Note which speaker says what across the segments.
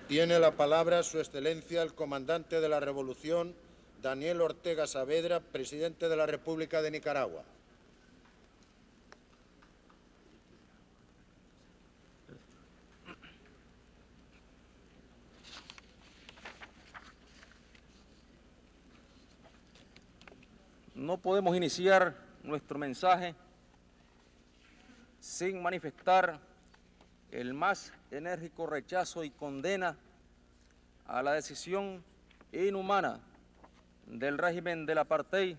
Speaker 1: Tiene la palabra Su Excelencia el Comandante de la Revolución, Daniel Ortega Saavedra, Presidente de la República de Nicaragua.
Speaker 2: No podemos iniciar nuestro mensaje sin manifestar el más enérgico rechazo y condena a la decisión inhumana del régimen del apartheid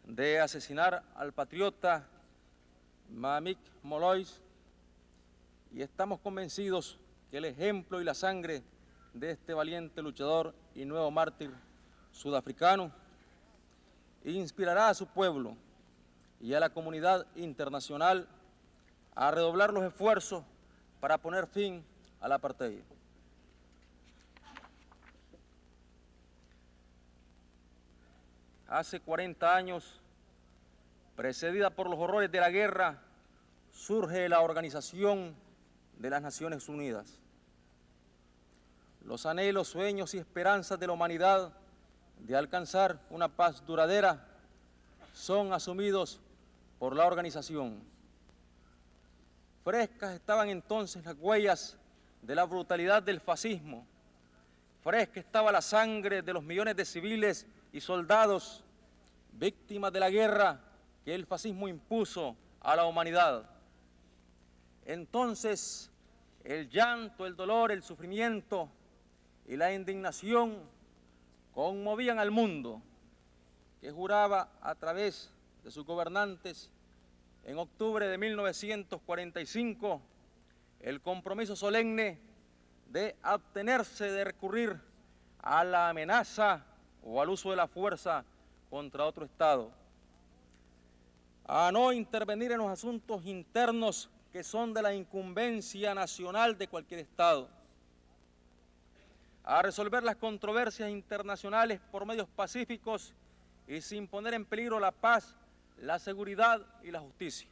Speaker 2: de asesinar al patriota Mamik Molois, y estamos convencidos que el ejemplo y la sangre de este valiente luchador y nuevo mártir sudafricano inspirará a su pueblo y a la comunidad internacional a redoblar los esfuerzos para poner fin al apartheid. Hace 40 años, precedida por los horrores de la guerra, surge la Organización de las Naciones Unidas. Los anhelos, sueños y esperanzas de la humanidad de alcanzar una paz duradera son asumidos por la organización. Frescas estaban entonces las huellas de la brutalidad del fascismo, fresca estaba la sangre de los millones de civiles y soldados víctimas de la guerra que el fascismo impuso a la humanidad. Entonces, el llanto, el dolor, el sufrimiento y la indignación conmovían al mundo, que juraba a través de sus gobernantes en octubre de 1945 el compromiso solemne de abstenerse de recurrir a la amenaza o al uso de la fuerza contra otro Estado, a no intervenir en los asuntos internos que son de la incumbencia nacional de cualquier Estado, a resolver las controversias internacionales por medios pacíficos y sin poner en peligro la paz, la seguridad y la justicia.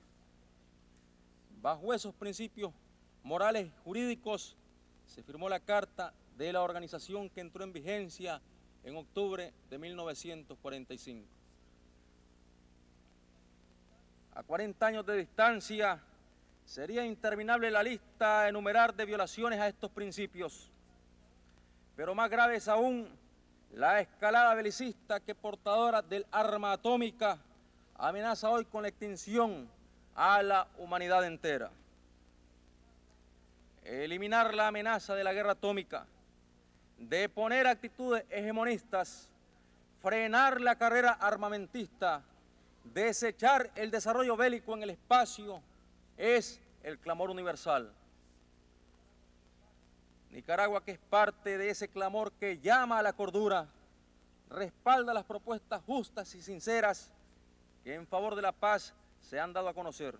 Speaker 2: Bajo esos principios morales y jurídicos se firmó la Carta de la organización que entró en vigencia en octubre de 1945. A 40 años de distancia, sería interminable la lista a enumerar de violaciones a estos principios, pero más grave es aún la escalada belicista que portadora del arma atómica amenaza hoy con la extinción a la humanidad entera. Eliminar la amenaza de la guerra atómica, deponer actitudes hegemonistas, frenar la carrera armamentista, desechar el desarrollo bélico en el espacio, es el clamor universal. Nicaragua, que es parte de ese clamor que llama a la cordura, respalda las propuestas justas y sinceras que en favor de la paz se han dado a conocer.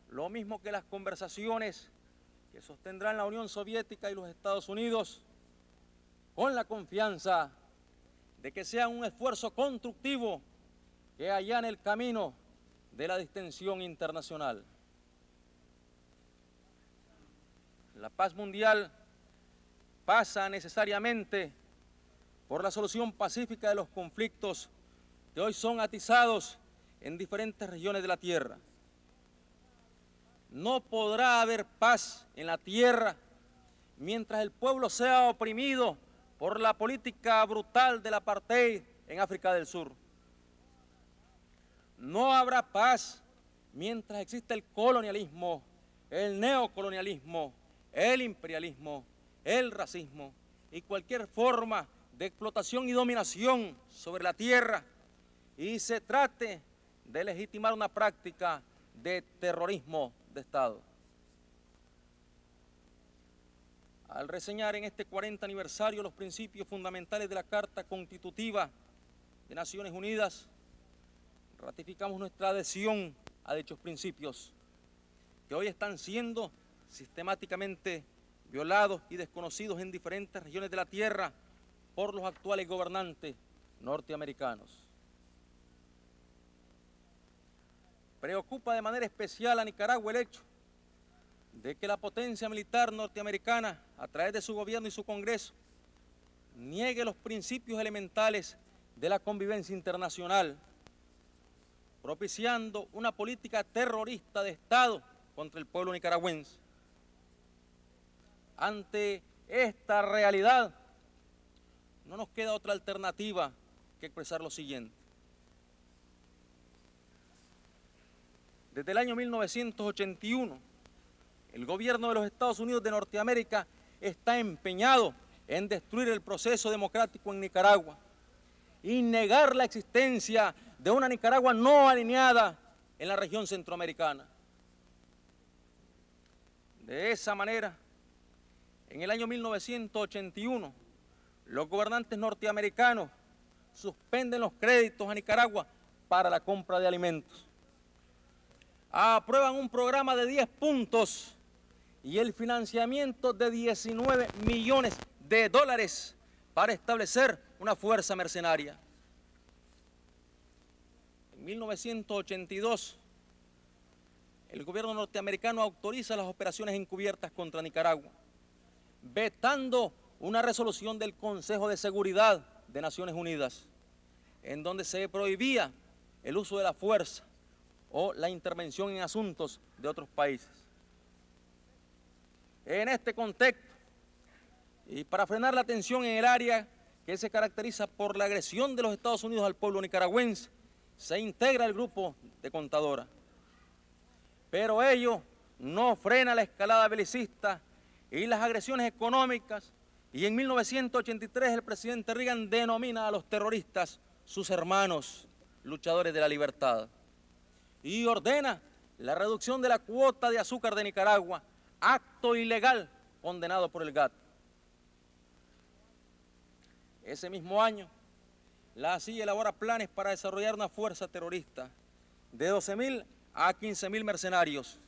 Speaker 2: Lo mismo que las conversaciones que sostendrán la Unión Soviética y los Estados Unidos, con la confianza de que sea un esfuerzo constructivo que allane el camino de la distensión internacional. La paz mundial pasa necesariamente por la solución pacífica de los conflictos que hoy son atizados en diferentes regiones de la tierra. No podrá haber paz en la tierra mientras el pueblo sea oprimido por la política brutal del apartheid en África del Sur. No habrá paz mientras exista el colonialismo, el neocolonialismo, el imperialismo, el racismo y cualquier forma de explotación y dominación sobre la tierra, y se trate de legitimar una práctica de terrorismo de Estado. Al reseñar en este 40 aniversario los principios fundamentales de la Carta Constitutiva de Naciones Unidas, ratificamos nuestra adhesión a dichos principios, que hoy están siendo sistemáticamente violados y desconocidos en diferentes regiones de la tierra por los actuales gobernantes norteamericanos. Preocupa de manera especial a Nicaragua el hecho de que la potencia militar norteamericana, a través de su gobierno y su Congreso, niegue los principios elementales de la convivencia internacional, propiciando una política terrorista de Estado contra el pueblo nicaragüense. Ante esta realidad, no nos queda otra alternativa que expresar lo siguiente. Desde el año 1981, el gobierno de los Estados Unidos de Norteamérica está empeñado en destruir el proceso democrático en Nicaragua y negar la existencia de una Nicaragua no alineada en la región centroamericana. De esa manera, en el año 1981, los gobernantes norteamericanos suspenden los créditos a Nicaragua para la compra de alimentos. Aprueban un programa de 10 puntos y el financiamiento de 19 millones de dólares para establecer una fuerza mercenaria. En 1982, el gobierno norteamericano autoriza las operaciones encubiertas contra Nicaragua, vetando una resolución del Consejo de Seguridad de Naciones Unidas, en donde se prohibía el uso de la fuerza o la intervención en asuntos de otros países. En este contexto, y para frenar la tensión en el área que se caracteriza por la agresión de los Estados Unidos al pueblo nicaragüense, se integra el grupo de Contadora. Pero ello no frena la escalada belicista y las agresiones económicas, y en 1983 el presidente Reagan denomina a los terroristas sus hermanos luchadores de la libertad y ordena la reducción de la cuota de azúcar de Nicaragua, acto ilegal condenado por el GATT. Ese mismo año, la CIA elabora planes para desarrollar una fuerza terrorista de 12.000 a 15.000 mercenarios,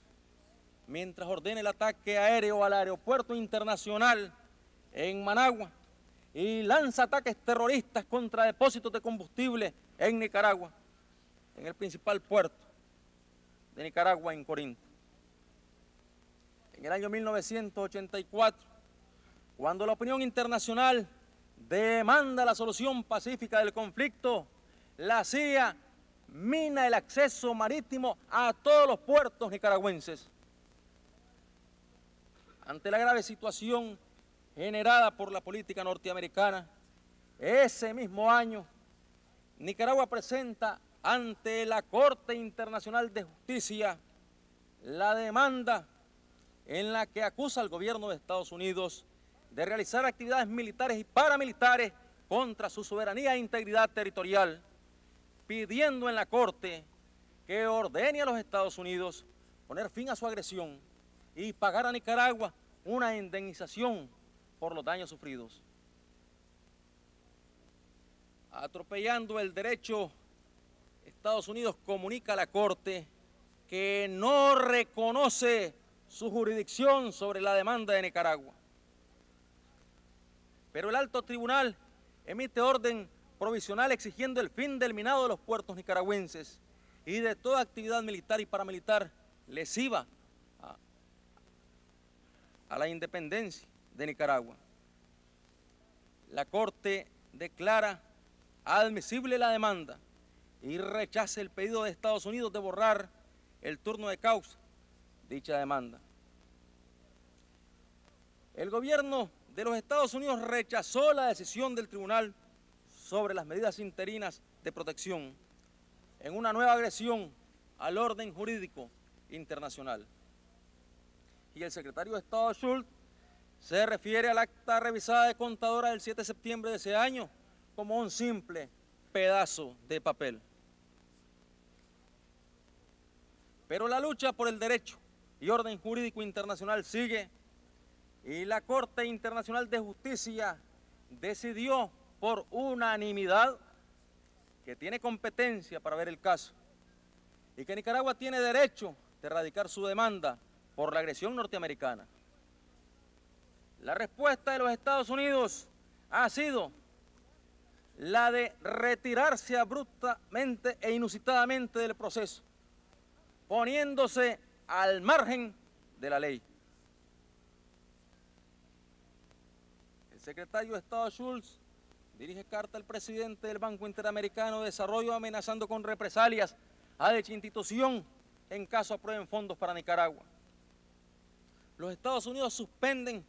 Speaker 2: mientras ordena el ataque aéreo al aeropuerto internacional en Managua y lanza ataques terroristas contra depósitos de combustible en Nicaragua, en el principal puerto de Nicaragua, en Corinto. En el año 1984, cuando la opinión internacional demanda la solución pacífica del conflicto, la CIA mina el acceso marítimo a todos los puertos nicaragüenses. Ante la grave situación generada por la política norteamericana, ese mismo año, Nicaragua presenta ante la Corte Internacional de Justicia la demanda en la que acusa al gobierno de Estados Unidos de realizar actividades militares y paramilitares contra su soberanía e integridad territorial, pidiendo en la Corte que ordene a los Estados Unidos poner fin a su agresión y pagar a Nicaragua una indemnización por los daños sufridos. Atropellando el derecho, Estados Unidos comunica a la Corte que no reconoce su jurisdicción sobre la demanda de Nicaragua. Pero el alto tribunal emite orden provisional exigiendo el fin del minado de los puertos nicaragüenses y de toda actividad militar y paramilitar lesiva a la independencia de Nicaragua. La Corte declara admisible la demanda y rechaza el pedido de Estados Unidos de borrar el turno de causa de dicha demanda. El gobierno de los Estados Unidos rechazó la decisión del tribunal sobre las medidas interinas de protección en una nueva agresión al orden jurídico internacional. Y el secretario de Estado Schultz se refiere al acta revisada de Contadora del 7 de septiembre de ese año como un simple pedazo de papel. Pero la lucha por el derecho y orden jurídico internacional sigue y la Corte Internacional de Justicia decidió por unanimidad que tiene competencia para ver el caso y que Nicaragua tiene derecho de radicar su demanda por la agresión norteamericana. La respuesta de los Estados Unidos ha sido la de retirarse abruptamente e inusitadamente del proceso, poniéndose al margen de la ley. secretario de Estado Schultz dirige carta al presidente del Banco Interamericano de Desarrollo amenazando con represalias a dicha institución en caso aprueben fondos para Nicaragua. Los Estados Unidos suspenden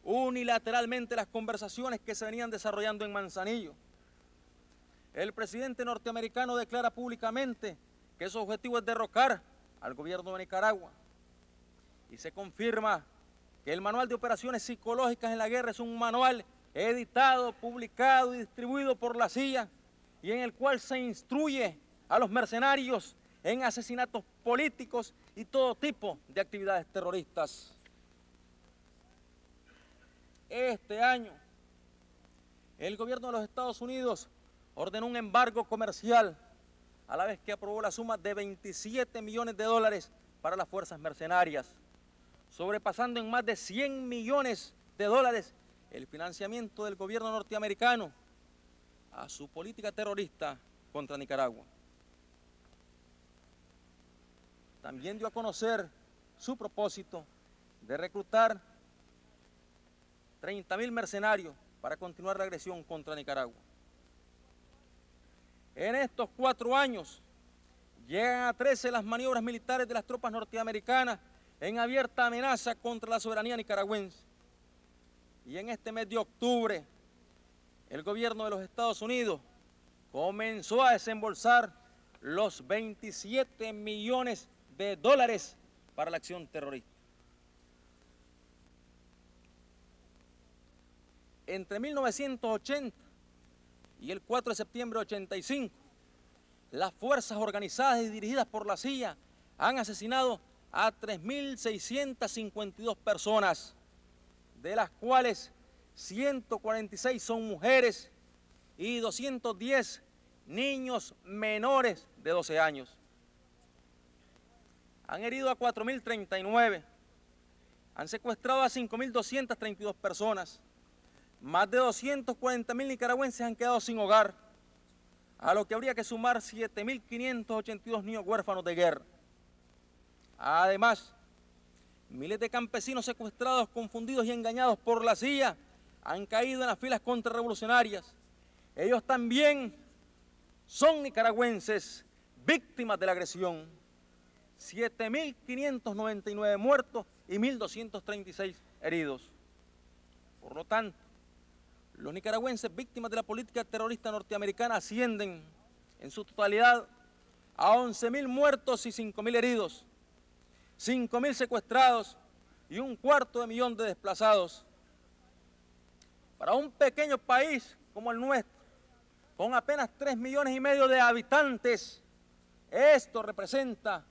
Speaker 2: unilateralmente las conversaciones que se venían desarrollando en Manzanillo. El presidente norteamericano declara públicamente que su objetivo es derrocar al gobierno de Nicaragua. Y se confirma que el manual de operaciones psicológicas en la guerra es un manual editado, publicado y distribuido por la CIA y en el cual se instruye a los mercenarios en asesinatos políticos y todo tipo de actividades terroristas. Este año, el gobierno de los Estados Unidos ordenó un embargo comercial, a la vez que aprobó la suma de $27 millones para las fuerzas mercenarias, sobrepasando en más de $100 millones el financiamiento del gobierno norteamericano a su política terrorista contra Nicaragua. También dio a conocer su propósito de reclutar 30.000 mercenarios para continuar la agresión contra Nicaragua. En estos 4 años llegan a 13 las maniobras militares de las tropas norteamericanas en abierta amenaza contra la soberanía nicaragüense. Y en este mes de octubre, el gobierno de los Estados Unidos comenzó a desembolsar los $27 millones para la acción terrorista. Entre 1980 y el 4 de septiembre de 85, las fuerzas organizadas y dirigidas por la CIA han asesinado a 3.652 personas, de las cuales 146 son mujeres y 210 niños menores de 12 años. Han herido a 4.039, han secuestrado a 5.232 personas, más de 240.000 nicaragüenses han quedado sin hogar, a lo que habría que sumar 7.582 niños huérfanos de guerra. Además, miles de campesinos secuestrados, confundidos y engañados por la CIA han caído en las filas contrarrevolucionarias. Ellos también son nicaragüenses, víctimas de la agresión. 7.599 muertos y 1.236 heridos. Por lo tanto, los nicaragüenses víctimas de la política terrorista norteamericana ascienden en su totalidad a 11.000 muertos y 5.000 heridos, 5.000 secuestrados y 250.000 de desplazados. Para un pequeño país como el nuestro, con apenas 3,5 millones de habitantes, esto representa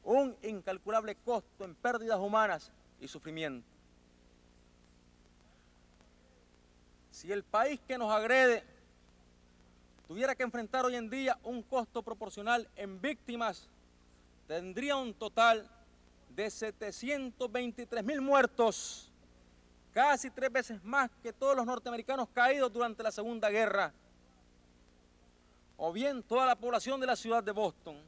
Speaker 2: un incalculable costo en pérdidas humanas y sufrimiento. Si el país que nos agrede tuviera que enfrentar hoy en día un costo proporcional en víctimas, tendría un total de 723.000 muertos, casi 3 veces más que todos los norteamericanos caídos durante la Segunda Guerra, o bien toda la población de la ciudad de Boston.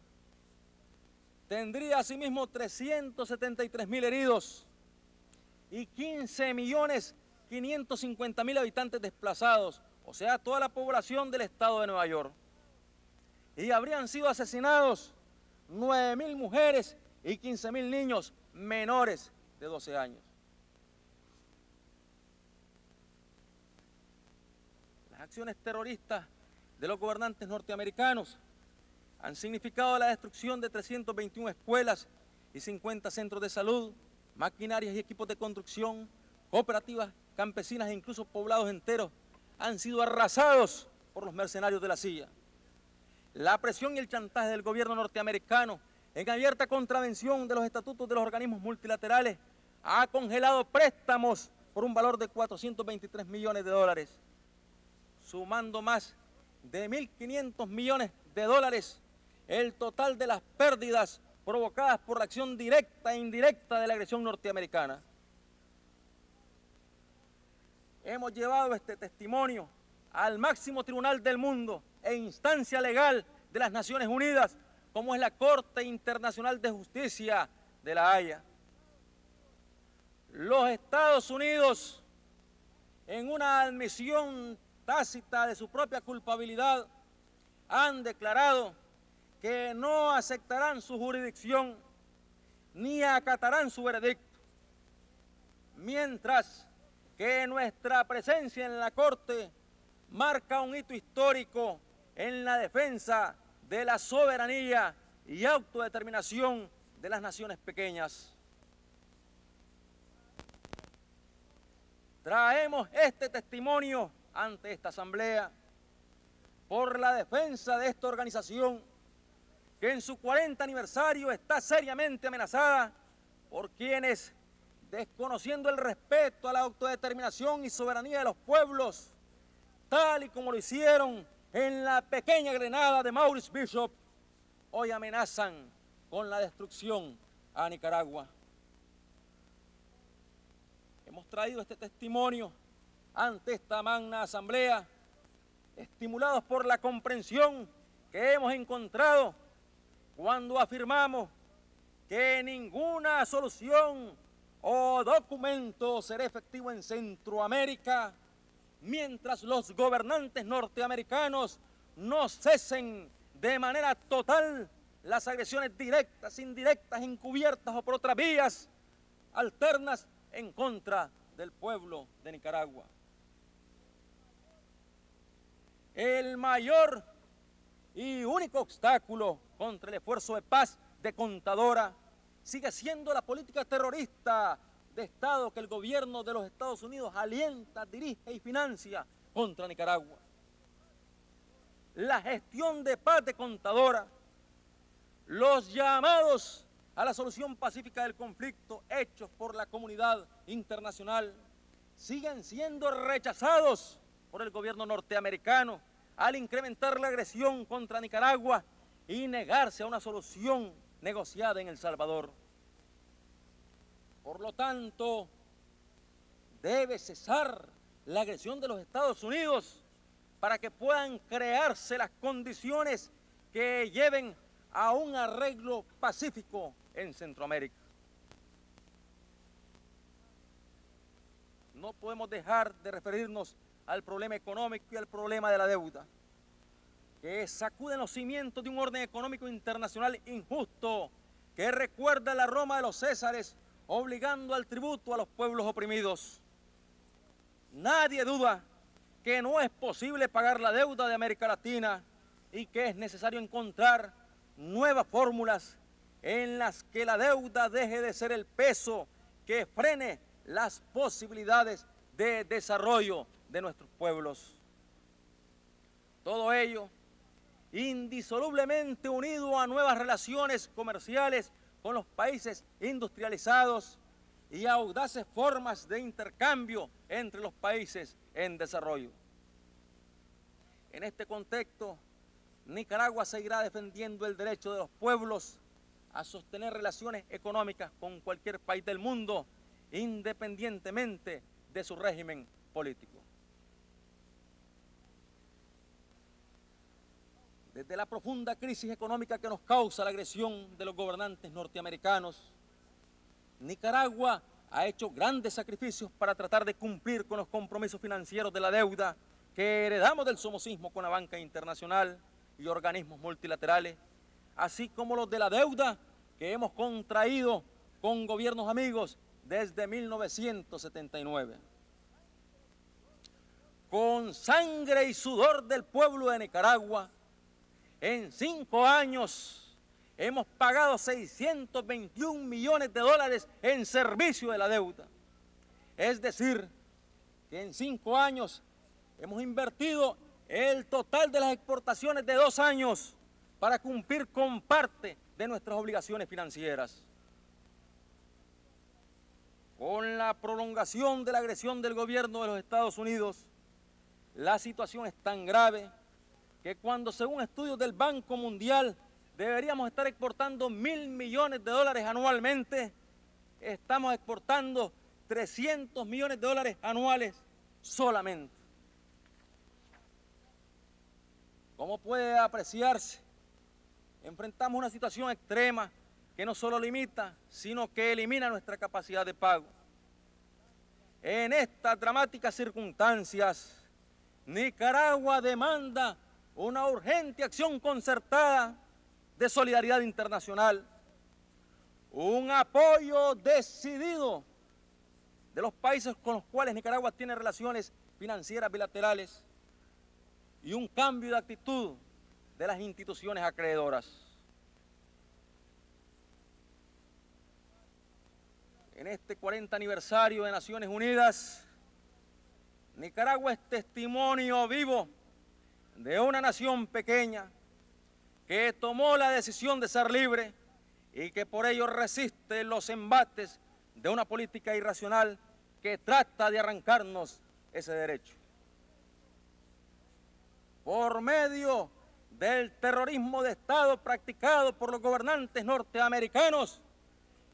Speaker 2: Tendría asimismo 373.000 heridos y 15.550.000 habitantes desplazados, o sea, toda la población del estado de Nueva York. Y habrían sido asesinados 9.000 mujeres y 15.000 niños menores de 12 años. Las acciones terroristas de los gobernantes norteamericanos han significado la destrucción de 321 escuelas y 50 centros de salud, maquinarias y equipos de construcción, cooperativas campesinas e incluso poblados enteros han sido arrasados por los mercenarios de la CIA. La presión y el chantaje del gobierno norteamericano en abierta contravención de los estatutos de los organismos multilaterales ha congelado préstamos por un valor de $423 millones, sumando más de 1.500 millones de dólares el total de las pérdidas provocadas por la acción directa e indirecta de la agresión norteamericana. Hemos llevado este testimonio al máximo tribunal del mundo e instancia legal de las Naciones Unidas, como es la Corte Internacional de Justicia de La Haya. Los Estados Unidos en una admisión tácita de su propia culpabilidad, han declarado que no aceptarán su jurisdicción ni acatarán su veredicto, mientras que nuestra presencia en la Corte marca un hito histórico en la defensa de la soberanía y autodeterminación de las naciones pequeñas. Traemos este testimonio ante esta Asamblea por la defensa de esta organización que en su 40 aniversario está seriamente amenazada por quienes, desconociendo el respeto a la autodeterminación y soberanía de los pueblos, tal y como lo hicieron en la pequeña Grenada de Maurice Bishop, hoy amenazan con la destrucción a Nicaragua. Hemos traído este testimonio ante esta magna Asamblea, estimulados por la comprensión que hemos encontrado cuando afirmamos que ninguna solución o documento será efectivo en Centroamérica mientras los gobernantes norteamericanos no cesen de manera total las agresiones directas, indirectas, encubiertas o por otras vías alternas en contra del pueblo de Nicaragua. El mayor y único obstáculo contra el esfuerzo de paz de Contadora sigue siendo la política terrorista de Estado que el gobierno de los Estados Unidos alienta, dirige y financia contra Nicaragua. La gestión de paz de Contadora, los llamados a la solución pacífica del conflicto hechos por la comunidad internacional siguen siendo rechazados por el gobierno norteamericano al incrementar la agresión contra Nicaragua y negarse a una solución negociada en El Salvador. Por lo tanto, debe cesar la agresión de los Estados Unidos para que puedan crearse las condiciones que lleven a un arreglo pacífico en Centroamérica. No podemos dejar de referirnos al problema económico y al problema de la deuda, que sacuden los cimientos de un orden económico internacional injusto que recuerda la Roma de los Césares, obligando al tributo a los pueblos oprimidos. Nadie duda que no es posible pagar la deuda de América Latina y que es necesario encontrar nuevas fórmulas en las que la deuda deje de ser el peso que frene las posibilidades de desarrollo de nuestros pueblos. Todo ello indisolublemente unido a nuevas relaciones comerciales con los países industrializados y audaces formas de intercambio entre los países en desarrollo. En este contexto, Nicaragua seguirá defendiendo el derecho de los pueblos a sostener relaciones económicas con cualquier país del mundo, independientemente de su régimen político. Desde la profunda crisis económica que nos causa la agresión de los gobernantes norteamericanos, Nicaragua ha hecho grandes sacrificios para tratar de cumplir con los compromisos financieros de la deuda que heredamos del somocismo con la banca internacional y organismos multilaterales, así como los de la deuda que hemos contraído con gobiernos amigos desde 1979. Con sangre y sudor del pueblo de Nicaragua, en 5 años hemos pagado 621 millones de dólares en servicio de la deuda. Es decir, que en 5 años hemos invertido el total de las exportaciones de 2 años para cumplir con parte de nuestras obligaciones financieras. Con la prolongación de la agresión del gobierno de los Estados Unidos, la situación es tan grave que cuando, según estudios del Banco Mundial, deberíamos estar exportando 1.000 millones de dólares anualmente, estamos exportando 300 millones de dólares anuales solamente. Como puede apreciarse, enfrentamos una situación extrema que no solo limita, sino que elimina nuestra capacidad de pago. En estas dramáticas circunstancias, Nicaragua demanda una urgente acción concertada de solidaridad internacional, un apoyo decidido de los países con los cuales Nicaragua tiene relaciones financieras bilaterales y un cambio de actitud de las instituciones acreedoras. En este 40 aniversario de Naciones Unidas, Nicaragua es testimonio vivo de una nación pequeña que tomó la decisión de ser libre y que por ello resiste los embates de una política irracional que trata de arrancarnos ese derecho. Por medio del terrorismo de Estado practicado por los gobernantes norteamericanos,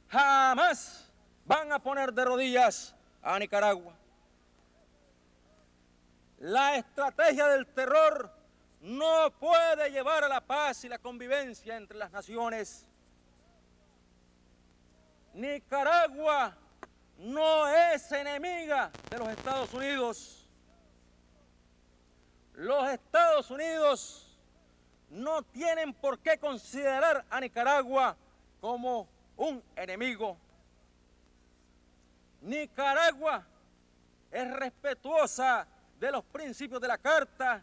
Speaker 2: jamás van a poner de rodillas a Nicaragua. La estrategia del terror no puede llevar a la paz y la convivencia entre las naciones. Nicaragua no es enemiga de los Estados Unidos. Los Estados Unidos no tienen por qué considerar a Nicaragua como un enemigo. Nicaragua es respetuosa de los principios de la Carta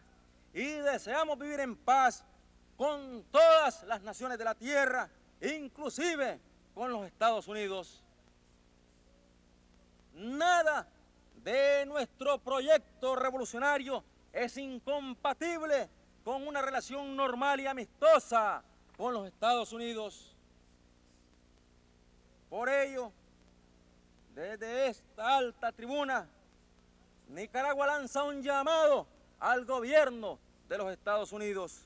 Speaker 2: y deseamos vivir en paz con todas las naciones de la tierra, inclusive con los Estados Unidos. Nada de nuestro proyecto revolucionario es incompatible con una relación normal y amistosa con los Estados Unidos. Por ello, desde esta alta tribuna, Nicaragua lanza un llamado al gobierno de los Estados Unidos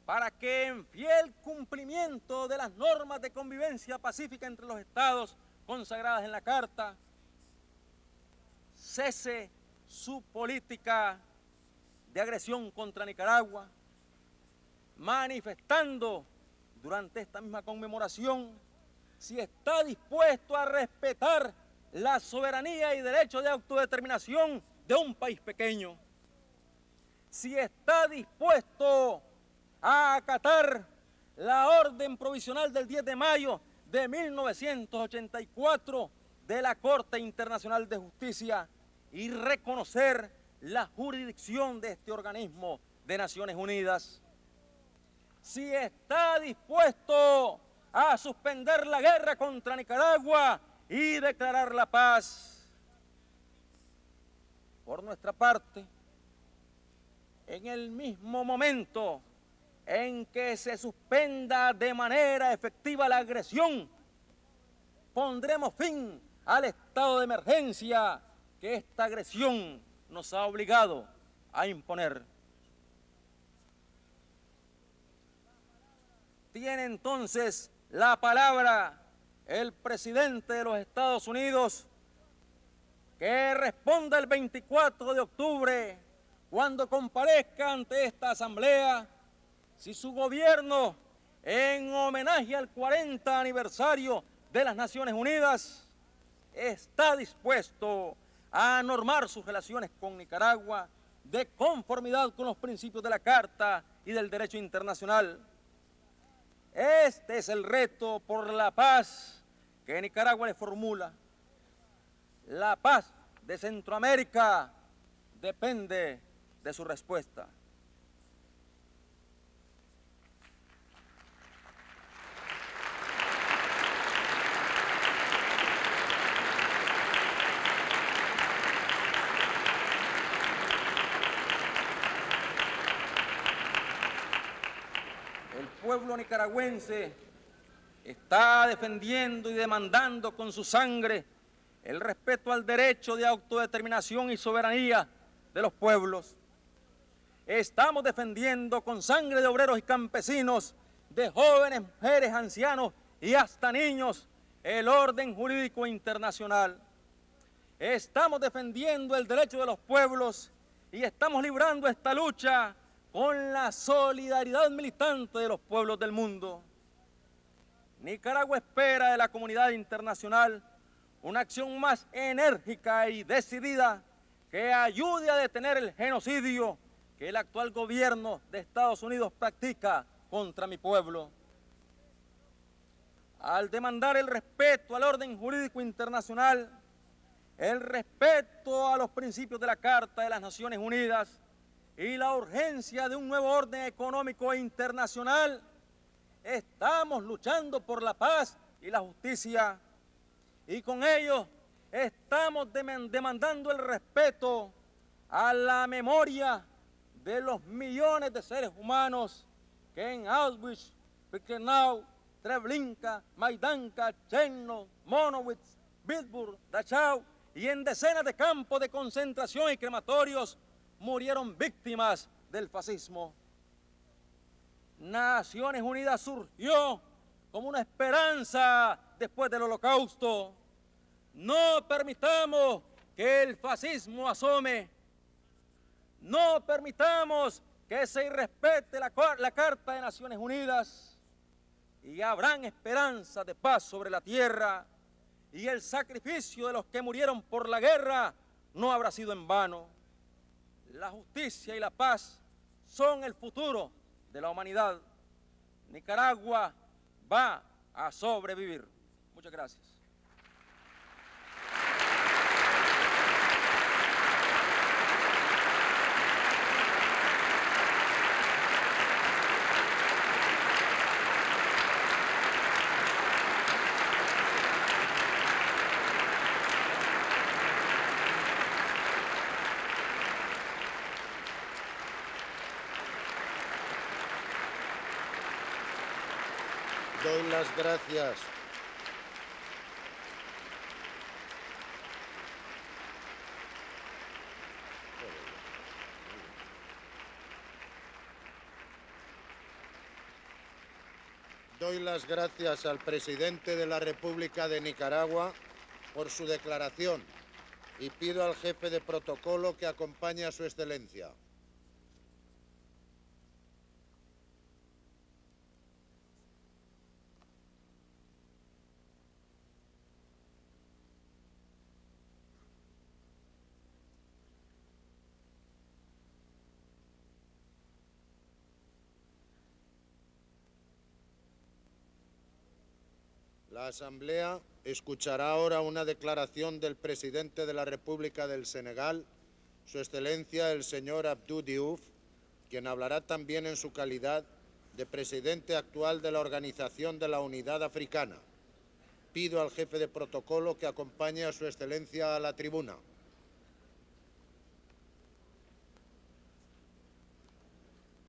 Speaker 2: para que en fiel cumplimiento de las normas de convivencia pacífica entre los estados consagradas en la Carta, cese su política de agresión contra Nicaragua, manifestando durante esta misma conmemoración si está dispuesto a respetar la soberanía y derecho de autodeterminación de un país pequeño, si está dispuesto a acatar la orden provisional del 10 de mayo de 1984 de la Corte Internacional de Justicia y reconocer la jurisdicción de este organismo de Naciones Unidas, si está dispuesto a suspender la guerra contra Nicaragua y declarar la paz. Por nuestra parte, en el mismo momento en que se suspenda de manera efectiva la agresión, pondremos fin al estado de emergencia que esta agresión nos ha obligado a imponer. Tiene entonces la palabra el presidente de los Estados Unidos, que responda el 24 de octubre, cuando comparezca ante esta asamblea, si su gobierno, en homenaje al 40 aniversario de las Naciones Unidas, está dispuesto a normar sus relaciones con Nicaragua de conformidad con los principios de la Carta y del derecho internacional. Este es el reto por la paz que Nicaragua le formula. La paz de Centroamérica depende de su respuesta. El pueblo nicaragüense está defendiendo y demandando con su sangre el respeto al derecho de autodeterminación y soberanía de los pueblos. Estamos defendiendo con sangre de obreros y campesinos, de jóvenes, mujeres, ancianos y hasta niños, el orden jurídico internacional. Estamos defendiendo el derecho de los pueblos y estamos librando esta lucha con la solidaridad militante de los pueblos del mundo. Nicaragua espera de la comunidad internacional una acción más enérgica y decidida que ayude a detener el genocidio que el actual gobierno de Estados Unidos practica contra mi pueblo. Al demandar el respeto al orden jurídico internacional, el respeto a los principios de la Carta de las Naciones Unidas y la urgencia de un nuevo orden económico internacional, estamos luchando por la paz y la justicia, y con ello estamos demandando el respeto a la memoria de los millones de seres humanos que en Auschwitz, Birkenau, Treblinka, Majdanka, Cherno, Monowitz, Bitburg, Dachau y en decenas de campos de concentración y crematorios murieron víctimas del fascismo. Naciones Unidas surgió como una esperanza después del Holocausto. No permitamos que el fascismo asome. No permitamos que se irrespete la Carta de Naciones Unidas. Y habrán esperanzas de paz sobre la tierra. Y el sacrificio de los que murieron por la guerra no habrá sido en vano. La justicia y la paz son el futuro de la humanidad. Nicaragua va a sobrevivir. Muchas gracias.
Speaker 1: Doy las gracias. Doy las gracias al presidente de la República de Nicaragua por su declaración y pido al jefe de protocolo que acompañe a su excelencia. La Asamblea escuchará ahora una declaración del presidente de la República del Senegal, Su Excelencia el señor Abdou Diouf, quien hablará también en su calidad de presidente actual de la Organización de la Unidad Africana. Pido al jefe de protocolo que acompañe a Su Excelencia a la tribuna.